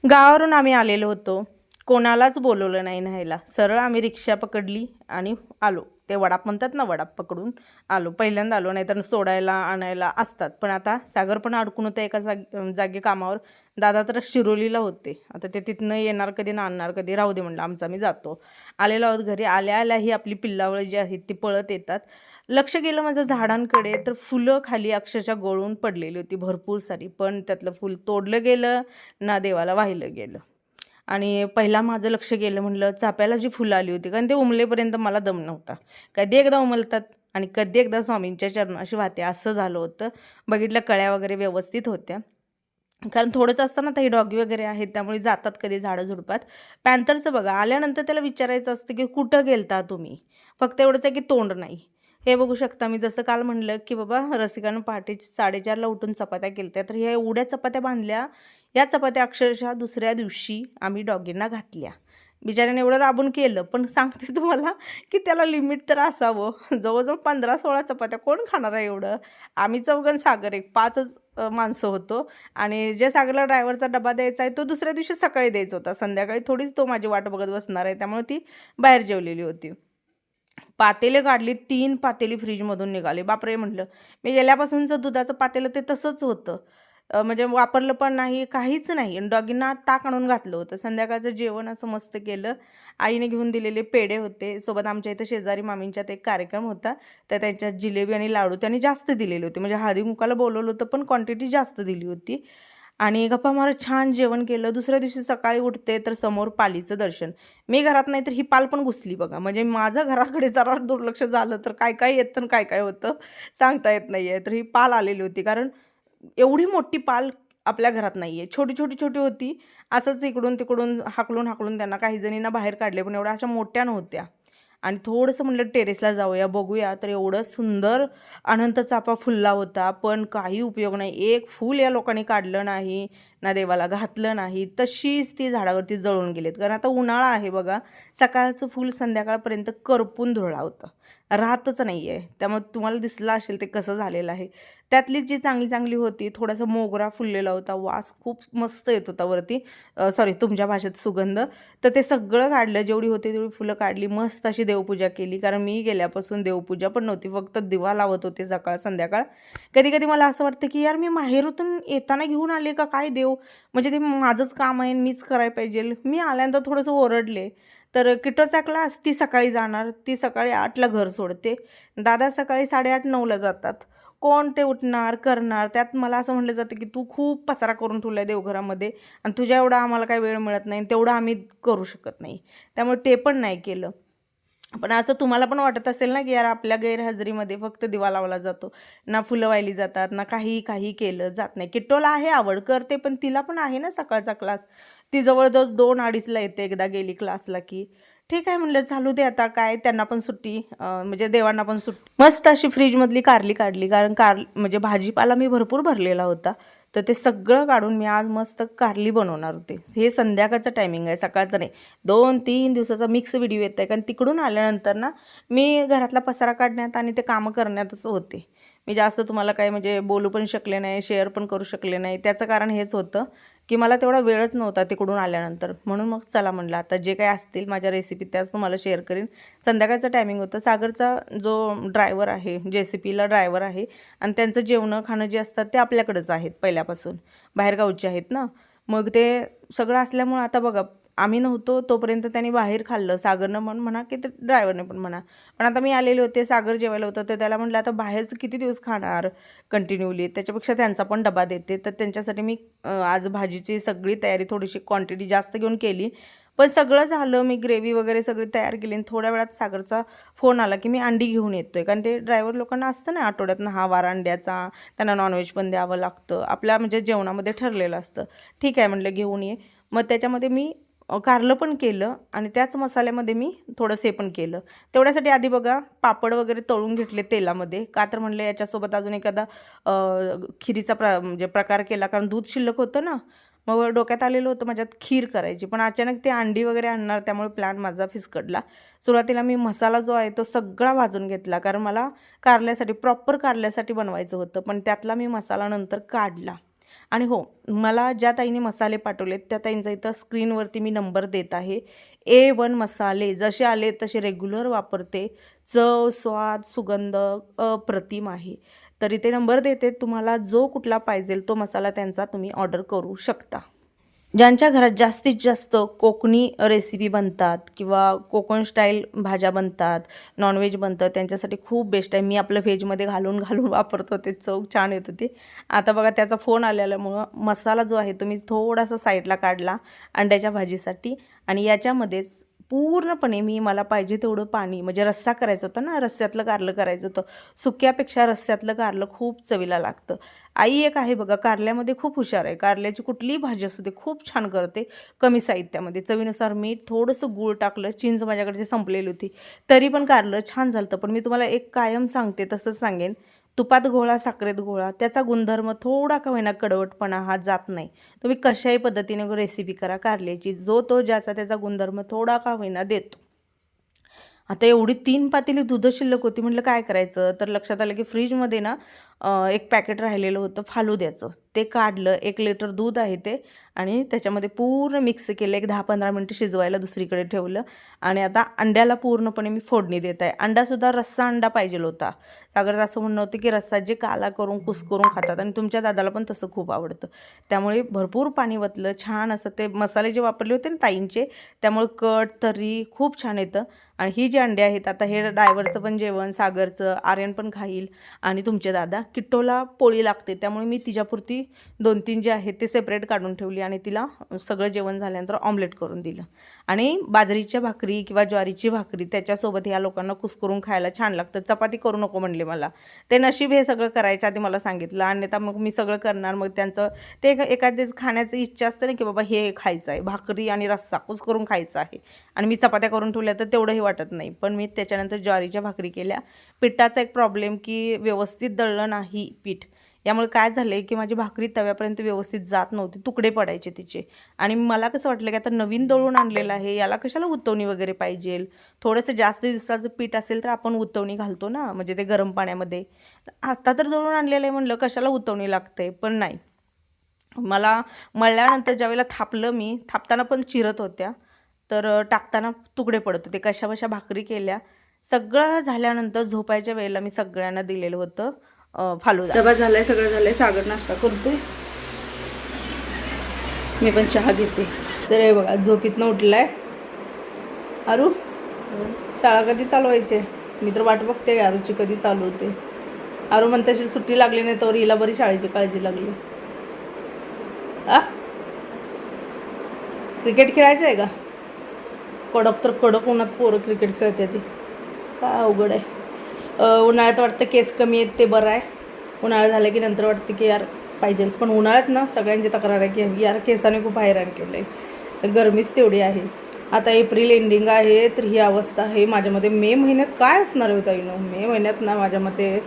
गावावरून आम्ही आलेलो होतो. कोणालाच बोलवलं नाही न्यायला. सरळ आम्ही रिक्षा पकडली आणि आलो. ते वडाप म्हणतात ना, वडाप पकडून आलो. पहिल्यांदा आलो, नाहीतर सोडायला, आणायला असतात. पण आता सागर पण अडकून होतं एका जागी कामावर. दादा तर शिरोलीला होते. आता ते तिथनं येणार कधी ना आणणार कधी, राहू दे म्हणलं आमचा मी जातो. आलेलो आहोत घरी. आल्या आल्याही आपली पिल्लावळं जी आहेत ती पळत येतात. लक्ष गेलं माझं झाडांकडे, तर फुलं खाली अक्षरशः गळून पडलेली होती भरपूर सारी. पण त्यातलं फुल तोडलं गेलं ना देवाला वाहिलं गेलं. आणि पहिला माझं लक्ष गेलं म्हणलं चाफ्याला जी फुलं आली होती, कारण ते उमलेपर्यंत मला दम नव्हता. कधी एकदा उमलतात आणि कधी एकदा स्वामींच्या चरणाशी वाहते, असं झालं होतं. बघितलं कळ्या वगैरे व्यवस्थित होत्या. कारण थोडंच असतं ना, ते डॉगी वगैरे आहेत त्यामुळे जातात कधी झाडं झुडपात. पॅन्थरचं बघा, आल्यानंतर त्याला विचारायचं असतं की कुठं गेलता तुम्ही? फक्त एवढंच आहे की तोंड नाही. हे बघू शकता, मी जसं काल म्हणलं की बाबा रसिकानं पहाटे 4:30ला उठून चपात्या केल्या, तर ह्या एवढ्या चपात्या बांधल्या. या चपात्या अक्षरशः दुसऱ्या दिवशी आम्ही डॉगींना घातल्या. बिचाऱ्याने एवढं राबून केलं, पण सांगते तुम्हाला की त्याला लिमिट तर असावं. जवळजवळ 15-16 चपात्या कोण खाणार आहे एवढं? आम्ही चौघं सागर एक 5च माणसं होतो. आणि जे सागरला ड्रायव्हरचा डबा द्यायचा आहे तो दुसऱ्या दिवशी सकाळी द्यायचा होता. संध्याकाळी थोडीच तो माझी वाट बघत बसणार आहे, त्यामुळे ती बाहेर जेवलेली होती. पातेले काढली, 3 पातेली फ्रीजमधून निघाले. बापरे म्हटलं. मी गेल्यापासूनचं दुधाचं पातेलं ते तसंच होतं. म्हणजे वापरलं पण नाही, काहीच नाही. आणि डॉगींना ताक आणून घातलं होतं. संध्याकाळचं जेवण असं मस्त केलं. आईने घेऊन दिलेले पेढे होते. सोबत आमच्या इथं शेजारी मामींच्यात एक कार्यक्रम होता, तर त्यांच्यात जिलेबी आणि लाडू त्यांनी जास्त दिलेले होते. म्हणजे हळदी-कुंकवाला बोलवलं होतं, पण क्वांटिटी जास्त दिली होती. आणि गप्पा मारत छान जेवण केलं. दुसऱ्या दिवशी सकाळी उठते तर समोर पालीचं दर्शन. मी घरात नाही तर ही पाल पण घुसली बघा. म्हणजे माझं घराकडे जरा दुर्लक्ष झालं तर काय काय येतं आणि काय काय होतं सांगता येत नाही आहे. तर ही पाल आलेली होती, कारण एवढी मोठी पाल आपल्या घरात नाही आहे. छोटी छोटी छोटी होती. असंच इकडून तिकडून हाकलून हाकलून त्यांना काही जणींना बाहेर काढले, पण एवढ्या अशा मोठ्या नव्हत्या. आणि थोडंसं म्हटलं टेरेसला जाऊया, बघूया. तर एवढं सुंदर अनंत चाफा फुलला होता, पण काही उपयोग नाही. एक फूल या लोकांनी काढलं नाही, ना देवाला घातलं नाही. तशीच ती झाडावरती जळून गेलीत. कारण आता उन्हाळा आहे बघा. सकाळचं फूल संध्याकाळपर्यंत करपून धुळा होतं, राहतच नाही आहे. त्यामुळे तुम्हाला दिसलं असेल ते कसं झालेलं आहे. त्यातली जी चांगली चांगली होती, थोडासा मोगरा फुललेला होता, वास खूप मस्त येत होता वरती. सॉरी, तुमच्या भाषेत सुगंध. तर ते सगळं काढलं, जेवढी होती तेवढी फुलं काढली, मस्त अशी देवपूजा केली. कारण मी गेल्यापासून देवपूजा पण नव्हती, फक्त दिवा लावत होते सकाळ संध्याकाळ. कधी कधी मला असं वाटतं की यार, मी माहेरातून येताना घेऊन आले का काय देव? म्हणजे ते माझंच काम आहे, मीच करायला पाहिजे. मी आल्यानंतर थोडंसं ओरडले. तर किटोचा क्लास, ती सकाळी जाणार, ती सकाळी 8ला घर सोडते. दादा सकाळी 8:30-9ला जातात. कोण ते उठणार करणार? त्यात मला असं म्हटलं जातं की तू खूप पसारा करून ठेवला आहे देवघरामध्ये, आणि तुझ्या एवढा आम्हाला काही वेळ मिळत नाही, तेवढं आम्ही करू शकत नाही. त्यामुळे ते पण नाही केलं. पण असं तुम्हाला पण वाटत असेल ना की यार, आपल्या गैरहजेरीमध्ये फक्त दिवा लावला जातो, ना फुलं वाहिली जातात, ना काही काही केलं जात नाही. किट्टोला आहे आवड, करते, पण तिला पण आहे ना सकाळचा क्लास. ती जवळजवळ 2-2:30ला येते एकदा गेली क्लासला की. ठीक आहे म्हणलं, चालू दे आता, काय त्यांना पण सुट्टी, म्हणजे देवांना पण सुट्टी. मस्त अशी फ्रीजमधली कारली काढली, कारण म्हणजे भाजीपाला मी भरपूर भरलेला होता. तर ते सगळं काढून मी आज मस्त कारली बनवणार होते. हे संध्याकाळचं टायमिंग आहे, सकाळचं नाही. 2-3 दिवसाचा मिक्स व्हिडिओ येत आहे, कारण तिकडून आल्यानंतर ना मी घरातला पसारा काढण्यात आणि ते कामं करण्यातच होते. मी जास्त तुम्हाला काय म्हणजे बोलू पण शकले नाही, शेअर पण करू शकले नाही. त्याचं कारण हेच होतं की मला तेवढा वेळच नव्हता तिकडून आल्यानंतर. म्हणून मग चला म्हणलं, आता जे काही असतील माझ्या रेसिपी त्याच तुम्हाला शेअर करीन. संध्याकाळचं टायमिंग होतं. सागरचा जो ड्रायव्हर आहे, JCPला ड्रायव्हर आहे, आणि त्यांचं जेवणं खाणं जे असतात ते आपल्याकडंच आहेत पहिल्यापासून, बाहेरगावचे आहेत ना. मग ते सगळं असल्यामुळं आता बघा, आम्ही नव्हतो तोपर्यंत त्यांनी बाहेर खाल्लं, सागरनं पण म्हणा की ते ड्रायव्हरने पण म्हणा. पण आता मी आलेले होते, सागर जेवायला होतं, तर त्याला म्हटलं आता बाहेरचं किती दिवस खाणार कंटिन्यूली, त्याच्यापेक्षा त्यांचा पण डबा देते. तर त्यांच्यासाठी मी आज भाजीची सगळी तयारी, थोडीशी क्वांटिटी जास्त घेऊन केली. पण सगळं झालं, मी ग्रेव्ही वगैरे सगळी तयार केली, आणि थोड्या वेळात सागरचा फोन आला की मी अंडी घेऊन येतोय. कारण ते ड्रायव्हर लोकांना असतं ना आठवड्यातनं हा वार अंड्याचा, त्यांना नॉनव्हेज पण द्यावं लागतं, आपल्या म्हणजे जेवणामध्ये ठरलेलं असतं. ठीक आहे म्हटलं, घेऊन ये. मग त्याच्यामध्ये मी कारलं पण केलं, आणि त्याच मसाल्यामध्ये मी थोडंसं हे पण केलं. तेवढ्यासाठी आधी बघा पापड वगैरे तळून घेतले तेलामध्ये, का तर म्हणलं याच्यासोबत अजून एखादा खिरीचा म्हणजे प्रकार केला, कारण दूध शिल्लक होतं ना. मग डोक्यात आलेलं होतं माझ्यात खीर करायची, पण अचानक ते अंडी वगैरे आणणार, त्यामुळे प्लॅन माझा फिसकटला. सुरुवातीला मी मसाला जो आहे तो सगळा भाजून घेतला, कारण मला कारल्यासाठी, प्रॉपर कारल्यासाठी बनवायचं होतं, पण त्यातला मी मसाला नंतर काढला. आणि हो, मला ज्या ताईने मसाले पाठवलेत त्या ताईंचा इथं स्क्रीनवरती मी नंबर देत आहे. A1 मसाले जसे आले तसे रेग्युलर वापरते. चव, स्वाद, सुगंध अप्रतिम आहे. तर इथे नंबर देते, तुम्हाला जो कुठला पाहिजे तो मसाला त्यांचा तुम्ही ऑर्डर करू शकता. ज्यांच्या घरात जास्तीत जास्त कोकणी रेसिपी बनतात किंवा कोकण स्टाईल भाज्या बनतात, नॉनव्हेज बनतं, त्यांच्यासाठी खूप बेस्ट आहे. मी आपलं व्हेजमध्ये घालून घालून वापरत होते, चव छान येत होती. आता बघा त्याचा फोन आलेल्यामुळं मसाला जो आहे तो मी थोडासा साईडला काढला अंड्याच्या भाजीसाठी आणि याच्यामध्येच पूर्णपणे मला पाहिजे तेवढं पाणी, म्हणजे रस्सा करायचं होतं ना, रस्स्यातलं कारलं करायचं होतं. सुक्यापेक्षा रस्स्यातलं कारलं खूप चवीला लागतं. आई एक आहे बघा, कारल्यामध्ये खूप हुशार आहे. कारल्याची कुठलीही भाजी असू दे खूप छान करते, कमी साहित्यामध्ये. चवीनुसार मीठ, थोडंसं गूळ टाकलं, चिंच माझ्याकडची संपलेली होती तरी पण कारलं छान झालं. पण मी तुम्हाला एक कायम सांगते, तसंच सांगेन, तुपात घोळा, साखरेत घोळा, त्याचा गुणधर्म थोडा का होईना कडवटपणा हा जात नाही. तुम्ही कशाही पद्धतीने रेसिपी करा कारल्याची, जो तो ज्याचा त्याचा गुणधर्म थोडा का होईना देतो. आता एवढी 3 पातेली दूध शिल्लक होती. म्हटलं काय करायचं, तर लक्षात आलं की फ्रीजमध्ये ना एक पॅकेट राहिलेलं होतं फालुद्याचं, ते काढलं. 1 लिटर दूध आहे ते, आणि त्याच्यामध्ये पूर्ण मिक्स केलं. एक 10-15 मिनटं शिजवायला दुसरीकडे ठेवलं. आणि आता अंड्याला पूर्णपणे मी फोडणी देत आहे. अंडासुद्धा रस्सा अंडा पाहिजे होता. सागरचं असं म्हणणं होतं की रस्सा जे काला करून कुस्करून खातात, आणि तुमच्या दादाला पण तसं खूप आवडतं. त्यामुळे भरपूर पाणी वतलं. छान असं ते मसाले जे वापरले होते ना ताईंचे, त्यामुळे कट तरी खूप छान येतं. आणि ही जी अंडे आहेत, आता हे ड्रायव्हरचं पण जेवण, सागरचं, आर्यन पण खाईल, आणि तुमचे दादा. किट्टोला पोळी लागते, त्यामुळे मी तिच्यापुरती 2-3 जे आहेत ते सेपरेट काढून ठेवली, आणि तिला सगळं जेवण झाल्यानंतर ऑमलेट करून दिलं. आणि बाजरीच्या भाकरी किंवा ज्वारीची भाकरी त्याच्यासोबत ह्या लोकांना कुस्करून खायला छान लागतं. चपाती करू नको म्हणले मला. ते नशीब हे सगळं करायच्या आधी मला सांगितलं, अन्यथा मग मी सगळं करणार. मग त्यांचं ते एखाद्याच खाण्याची इच्छा असते ना, की बाबा हे खायचं आहे, भाकरी आणि रस्सा कुस्करून खायचा आहे, आणि मी चपात्या करून ठेवल्या तर तेवढंही वाटत नाही. पण मी त्याच्यानंतर ज्वारीच्या भाकरी केल्या. पिठाचा एक प्रॉब्लेम की व्यवस्थित दळलं नाही पीठ, यामुळे काय झालं आहे की माझी भाकरी तव्यापर्यंत व्यवस्थित जात नव्हती, तुकडे पडायचे तिचे. आणि मला कसं वाटलं की आता नवीन दळून आणलेलं आहे, याला कशाला उतवणी वगैरे पाहिजे. थोडंसं जास्त दिवसाचं पीठ असेल तर आपण उतवणी घालतो ना, म्हणजे ते गरम पाण्यामध्ये. आता तर दळून आणलेलं आहे, म्हणलं कशाला उतवणी लागते. पण नाही, मला मळल्यानंतर ज्यावेळेला थापलं मी, थापताना पण चिरत होत्या, तर टाकताना तुकडे पडत होते. कशा भाकरी केल्या. सगळं झाल्यानंतर झोपायच्या वेळेला मी सगळ्यांना दिलेलं होतं फालुदा. डबा झालाय, सगळं झालंय. सागर नाश्ता करते, मी पण चहा घेते. तर हे बघा झोपीतनं उठलाय. आरू, शाळा कधी चालू व्हायची? मी तर वाट बघते आरूची कधी चालू होते. आरू म्हणते सुट्टी लागली नाही तर हिला बरी शाळेची काळजी लागली. क्रिकेट खेळायचं आहे का? कडक तर कडक उन्हात पोरं क्रिकेट खेळते, ती काय अवघड आहे. उन्हाळ्यात वाटतं केस कमी आहेत ते बरं आहे. उन्हाळा झालं की नंतर वाटतं की यार पाहिजे. पण उन्हाळ्यात ना सगळ्यांची तक्रार आहे की यार केसाने खूप हैराण केलं आहे. गरमीच तेवढी आहे. आता एप्रिल एंडिंग आहे तर ही अवस्था आहे माझ्यामध्ये. मे महिन्यात काय असणार होतं ताईनो? मे महिन्यात ना माझ्या मते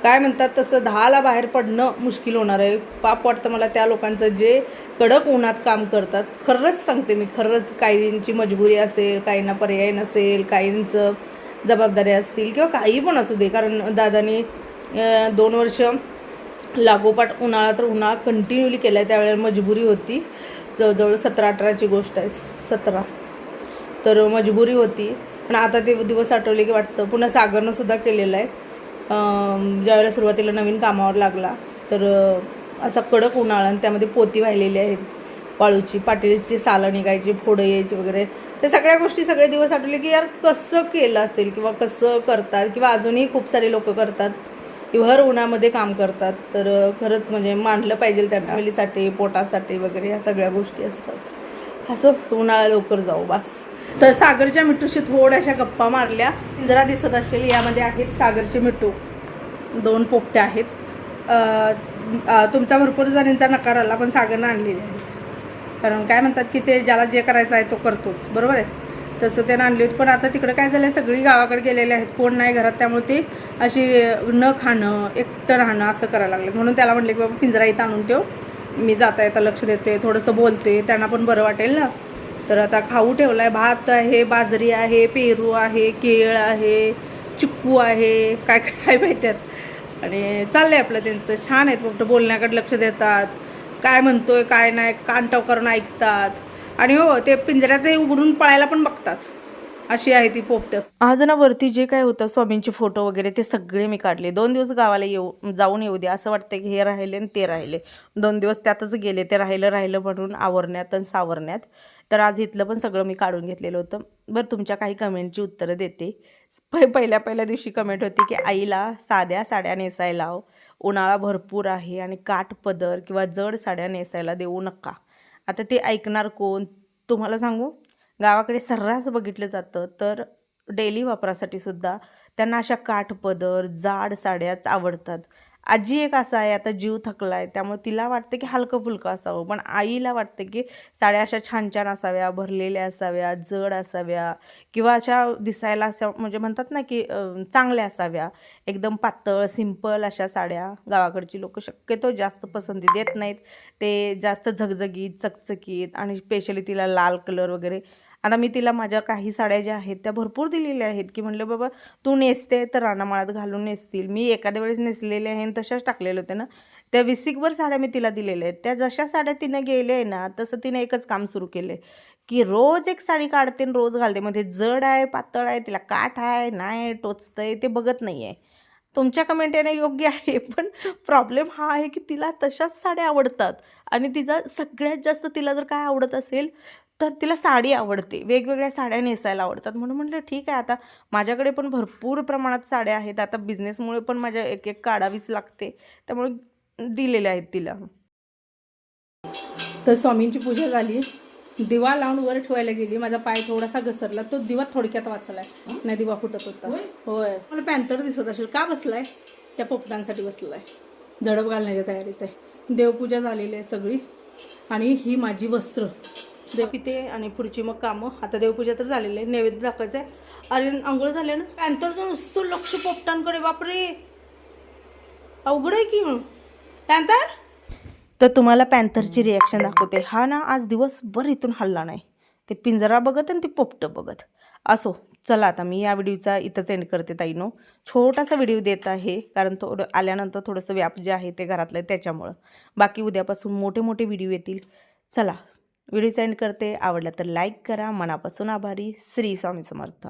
काय म्हणतात तसं 10ला बाहेर पडणं मुश्किल होणार आहे. पाप वाटतं मला त्या लोकांचं जे कडक उन्हात काम करतात. खरंच सांगते मी, खरंच काहींची मजबुरी असेल, काहींना पर्याय नसेल, काहींचं जबाबदारी असतील किंवा काही पण असू दे. कारण दादानी 2 वर्ष लागोपाठ उन्हाळा तर उन्हाळा कंटिन्यूली केला आहे. त्यावेळेला मजबुरी होती, जवळजवळ 17-18ची गोष्ट आहे, 17. तर मजबुरी होती. पण आता ते दिवस आठवले की वाटतं. पुन्हा सागरनं सुद्धा केलेलं आहे. ज्यावेळेला सुरुवातीला नवीन कामावर लागला तर असा कडक उन्हाळा, आणि त्यामध्ये पोती वाहिलेली आहेत वाळूची, पाटीलची सालं निघायची, फोडं यायची वगैरे. ते सगळ्या गोष्टी सगळे दिवस आठवले की यार कसं केलं असेल किंवा कसं करतात, किंवा अजूनही खूप सारे लोक करतात की भर उन्हामध्ये काम करतात. तर खरंच म्हणजे मानलं पाहिजे त्यांना. फॅमिलीसाठी, पोटासाठी वगैरे ह्या सगळ्या गोष्टी असतात. असं उन्हाळा लवकर जाऊ बस. तर सागरच्या मिठूशी थोड्याशा गप्पा मारल्या. जरा दिसत असेल यामध्ये आहेत सागरचे मिठू, 2 पोपट्या आहेत. तुमचा भरपूर जणांचा नकार आला, पण सागरनं आणलेले आहेत. कारण काय म्हणतात की ते ज्याला जे करायचं आहे तो करतोच, बरोबर आहे. तसं त्यानं आणली होती. पण आता तिकडं काय झालं आहे, सगळी गावाकडे गेलेले आहेत, कोण नाही घरात. त्यामुळे ते अशी न खाणं, एकटं राहणं असं करायला लागलं. म्हणून त्याला म्हटलं की बाबा पिंजरा इथं आणून ठेव, मी जाता येता लक्ष देते, थोडंसं बोलते, त्यांना पण बरं वाटेल ना. तर आता खाऊ ठेवला आहे. भात आहे, बाजरी आहे, पेरू आहे, केळ आहे, चिक्कू आहे, काय काय माहिती आहेत. आणि चाललं आहे आपलं त्यांचं. छान आहेत, फक्त बोलण्याकडे लक्ष देतात. काय म्हणतोय काय नाही कानटाव करून ऐकतात आणि हो ते पिंजऱ्यात उघडून पळायला पण बघतात. अशी आहे ती पोपट. आज ना वरती जे काय होतं स्वामींचे फोटो वगैरे ते सगळे मी काढले. 2 दिवस गावाला जाऊन येऊ दे असं वाटतं की हे राहिले आणि ते राहिले. 2 दिवस त्यातच गेले. ते राहिलं म्हणून आवरण्यात आणि सावरण्यात. तर आज इथलं पण सगळं मी काढून घेतलेलं होतं. बरं तुमच्या काही कमेंटची उत्तरं देते. पहिल्या दिवशी कमेंट होती की आईला साध्या साड्या नेसायला लाव. उन्हाळा भरपूर आहे आणि काठपदर किंवा जड साड्या नेसायला देऊ नका. आता ते ऐकणार कोण? तुम्हाला सांगू, गावाकडे सर्रास बघितलं जातं तर डेली वापरासाठी सुद्धा त्यांना अशा काठपदर जाड साड्याच आवडतात. आजी एक असा आहे, आता जीव थकला आहे त्यामुळे तिला वाटतं की हलकं फुलकं असावं, पण आईला वाटतं की साड्या अशा छान छान असाव्या, भरलेल्या असाव्या, जड असाव्या किंवा अशा दिसायला अशा म्हणजे म्हणतात ना की चांगल्या असाव्या. एकदम पातळ सिंपल अशा साड्या गावाकडची लोक शक्यतो जास्त पसंती देत नाहीत. ते जास्त झगझगीत चकचकीत आणि स्पेशली तिला लाल कलर वगैरे. आता मी तिला माझ्या काही साड्या ज्या आहेत त्या भरपूर दिलेल्या आहेत की म्हणलं बाबा तू नेसते तर रानामाळात घालून नेसतील. मी एखाद्या वेळेस नेसलेल्या आहेत तशाच टाकलेल्या होत्या ना. त्या 20 साड्या मी तिला दिलेल्या आहेत. त्या जशा साड्या तिनं गेल्या आहे ना तसं तिनं एकच काम सुरू केलं आहे की रोज एक साडी काढते आणि रोज घालते. मध्ये जड आहे पातळ आहे तिला काठ आहे नाही टोचतंय ते बघत नाही आहे. तुमच्या कमेंट येणं योग्य आहे, पण प्रॉब्लेम हा आहे की तिला तशाच साड्या आवडतात आणि तिचा सगळ्यात जास्त तिला जर काय आवडत असेल तर तिला साडी आवडते. वेगवेगळ्या साड्या नेसायला आवडतात. म्हणून म्हटलं ठीक आहे आता माझ्याकडे पण भरपूर प्रमाणात साड्या आहेत. आता बिझनेसमुळे पण माझ्या एक एक काढावीच लागते त्यामुळे दिलेल्या आहेत तिला. तर स्वामींची पूजा झाली. दिवा लावून वर ठेवायला गेली. माझा पाय थोडासा घसरला. तो दिवा थोडक्यात वाचलाय. नाही दिवा फुटत होता. होय मला पॅन्थर दिसत असेल. का बसलाय? त्या पोपटांसाठी बसलाय. झडप घालण्याच्या तयारीत आहे. देवपूजा झालेली आहे सगळी आणि ही माझी वस्त्र देवपिते आणि पुढची मग कामं. आता देवपूजा तर झालेली आहे. नैवेद्य दाखवायचं आहे. अरे आंघोळ झाले ना. पॅन्थरचं नुसतं लक्ष पोपटांकडे. बापरे अवघड आहे की. पॅन्थर तर तुम्हाला पॅन्थरची रिॲक्शन दाखवते. हा ना आज दिवसभर इथून हल्ला नाही. ते पिंजरा बघत आणि ते पोपटं बघत. असो चला आता मी या व्हिडिओचा इथंच एंड करते ताईनो. छोटासा व्हिडिओ देत आहे कारण थोडं आल्यानंतर थोडंसं व्याप जे आहे ते घरातलं त्याच्यामुळं. बाकी उद्यापासून मोठे मोठे व्हिडिओ येतील. चला व्हिडिओ एंड करते. आवडला तर लाईक करा. मनापासून आभारी. श्री स्वामी समर्थ.